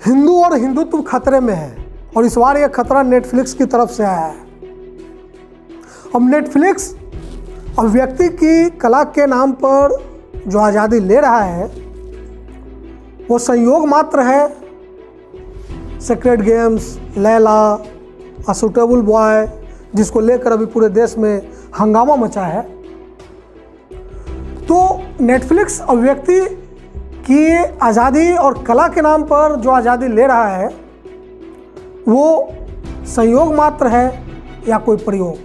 हिंदू और हिंदुत्व खतरे में है और इस बार यह खतरा नेटफ्लिक्स की तरफ से आया है। अब नेटफ्लिक्स अब व्यक्ति की कला के नाम पर जो आज़ादी ले रहा है वो संयोग मात्र है। Sacred games, Laila, a suitable boy, जिसको लेकर अभी पूरे देश में हंगामा मचा है। तो नेटफ्लिक्स अब व्यक्ति की आज़ादी और कला के नाम पर जो आज़ादी ले रहा है वो संयोग मात्र है या कोई प्रयोग,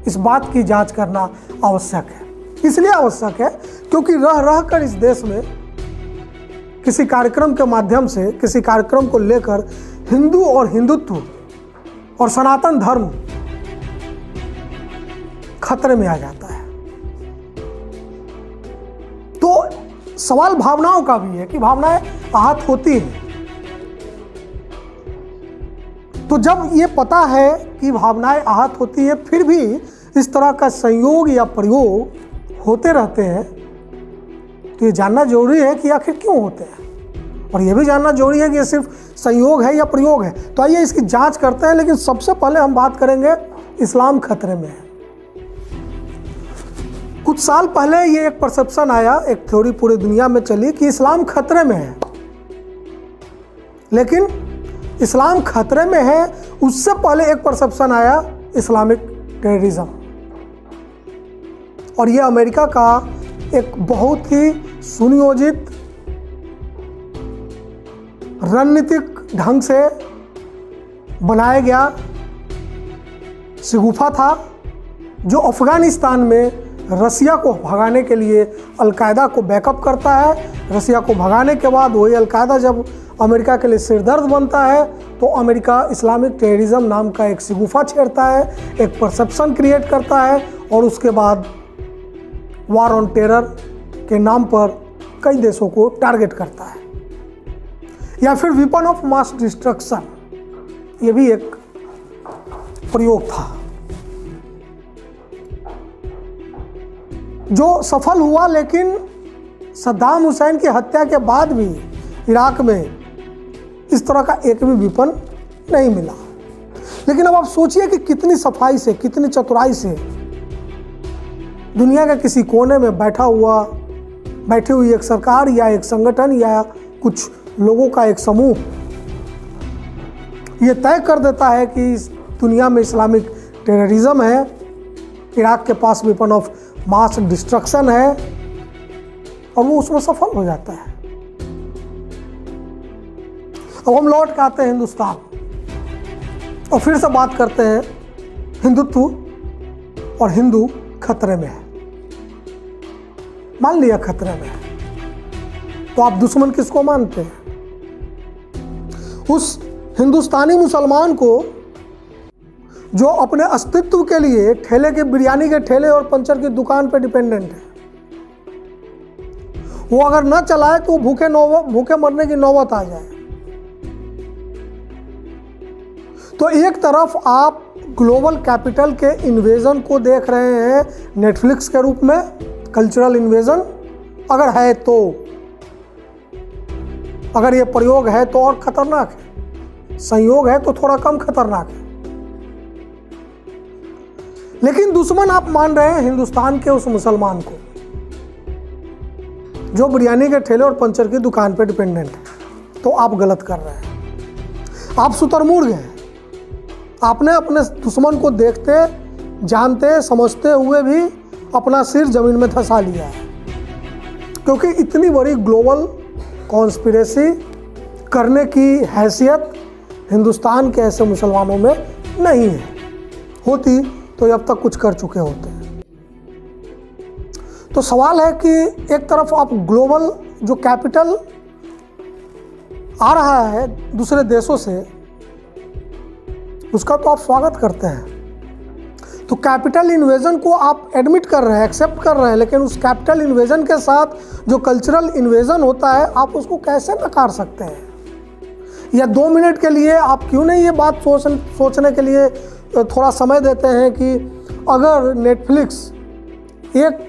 इस बात की जांच करना आवश्यक है। इसलिए आवश्यक है क्योंकि रह रह कर इस देश में किसी कार्यक्रम के माध्यम से, किसी कार्यक्रम को लेकर हिंदू और हिंदुत्व और सनातन धर्म खतरे में आ जाता है। तो सवाल भावनाओं का भी है कि भावनाएं आहत होती हैं। तो जब ये पता है कि भावनाएं आहत होती है फिर भी इस तरह का संयोग या प्रयोग होते रहते हैं, तो ये जानना जरूरी है कि आखिर क्यों होते हैं, और ये भी जानना जरूरी है कि ये सिर्फ संयोग है या प्रयोग है। तो आइए इसकी जांच करते हैं। लेकिन सबसे पहले हम बात करेंगे इस्लाम खतरे में है। कुछ साल पहले ये एक परसेप्शन आया, एक थ्योरी पूरी दुनिया में चली कि इस्लाम खतरे में है। लेकिन इस्लाम खतरे में है उससे पहले एक परसेप्शन आया इस्लामिक टेररिज्म, और ये अमेरिका का एक बहुत ही सुनियोजित रणनीतिक ढंग से बनाया गया शगुफा था, जो अफगानिस्तान में रसिया को भगाने के लिए अलकायदा को बैकअप करता है। रसिया को भगाने के बाद वही अलकायदा जब अमेरिका के लिए सिरदर्द बनता है तो अमेरिका इस्लामिक टेररिज्म नाम का एक शगुफा छेड़ता है, एक परसेप्शन क्रिएट करता है, और उसके बाद वार ऑन टेरर के नाम पर कई देशों को टारगेट करता है। या फिर वेपन ऑफ मास डिस्ट्रक्शन, ये भी एक प्रयोग था जो सफल हुआ। लेकिन सद्दाम हुसैन की हत्या के बाद भी इराक में इस तरह का एक भी वेपन नहीं मिला। लेकिन अब आप सोचिए कि कितनी सफाई से, कितनी चतुराई से दुनिया के किसी कोने में बैठी हुई एक सरकार या एक संगठन या कुछ लोगों का एक समूह ये तय कर देता है कि इस दुनिया में इस्लामिक टेररिज्म है, इराक के पास वेपन ऑफ मास डिस्ट्रक्शन है, और वो उसमें सफल हो जाता है। अब हम लौट के आते हैं हिंदुस्तान और फिर से बात करते हैं हिंदुत्व और हिंदू खतरे में है। मान लिया खतरे में है, तो आप दुश्मन किसको मानते हैं? उस हिंदुस्तानी मुसलमान को जो अपने अस्तित्व के लिए ठेले के बिरयानी के ठेले और पंचर की दुकान पर डिपेंडेंट है। वो अगर न चलाए तो भूखे मरने की नौबत आ जाए। तो एक तरफ आप ग्लोबल कैपिटल के इन्वेजन को देख रहे हैं नेटफ्लिक्स के रूप में, कल्चरल इन्वेजन अगर है तो, अगर ये प्रयोग है तो और खतरनाक है, संयोग है तो थोड़ा कम खतरनाक है। लेकिन दुश्मन आप मान रहे हैं हिंदुस्तान के उस मुसलमान को जो बिरयानी के ठेले और पंचर की दुकान पर डिपेंडेंट है, तो आप गलत कर रहे हैं, आप शुतुरमुर्ग हैं। आपने अपने दुश्मन को देखते, जानते, समझते हुए भी अपना सिर जमीन में धंसा लिया है, क्योंकि इतनी बड़ी ग्लोबल कॉन्स्पिरेसी करने की हैसियत हिंदुस्तान के ऐसे मुसलमानों में नहीं है। होती तो अब तक कुछ कर चुके होते हैं। तो सवाल है कि एक तरफ आप ग्लोबल जो कैपिटल आ रहा है दूसरे देशों से, उसका तो आप स्वागत करते हैं, तो कैपिटल इन्वेजन को आप एडमिट कर रहे हैं, एक्सेप्ट कर रहे हैं, लेकिन उस कैपिटल इन्वेजन के साथ जो कल्चरल इन्वेजन होता है आप उसको कैसे नकार सकते हैं? या 2 मिनट के लिए आप क्यों नहीं ये बात सोचने के लिए थोड़ा समय देते हैं कि अगर नेटफ्लिक्स एक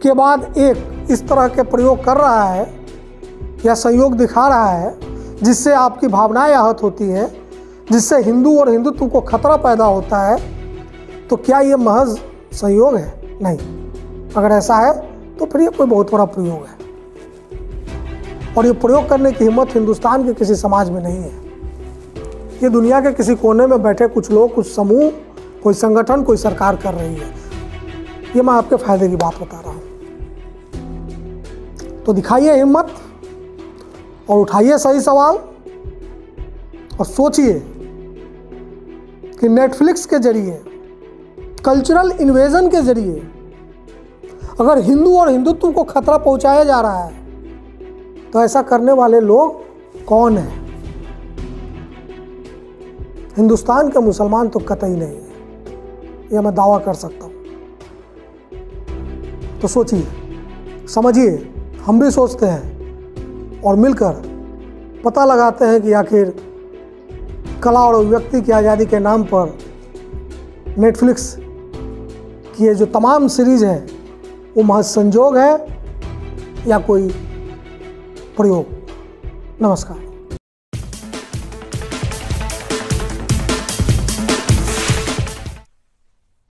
के बाद एक इस तरह के प्रयोग कर रहा है या संयोग दिखा रहा है, जिससे आपकी भावनाएं आहत होती हैं, जिससे हिंदू और हिंदुत्व को खतरा पैदा होता है, तो क्या ये महज संयोग है? नहीं। अगर ऐसा है तो फिर ये कोई बहुत बड़ा प्रयोग है, और ये प्रयोग करने की हिम्मत हिंदुस्तान के किसी समाज में नहीं है। ये दुनिया के किसी कोने में बैठे कुछ लोग, कुछ समूह, कोई संगठन, कोई सरकार कर रही है। ये मैं आपके फायदे की बात बता रहा हूँ। तो दिखाइए हिम्मत और उठाइए सही सवाल और सोचिए कि नेटफ्लिक्स के जरिए, कल्चरल इन्वेजन के जरिए अगर हिंदू और हिंदुत्व को खतरा पहुंचाया जा रहा है तो ऐसा करने वाले लोग कौन हैं? हिंदुस्तान के मुसलमान तो कतई नहीं है, यह मैं दावा कर सकता हूं। तो सोचिए, समझिए, हम भी सोचते हैं और मिलकर पता लगाते हैं कि आखिर कला और अभिव्यक्ति की आज़ादी के नाम पर नेटफ्लिक्स की ये जो तमाम सीरीज है वो महज संजोग है या कोई प्रयोग। नमस्कार।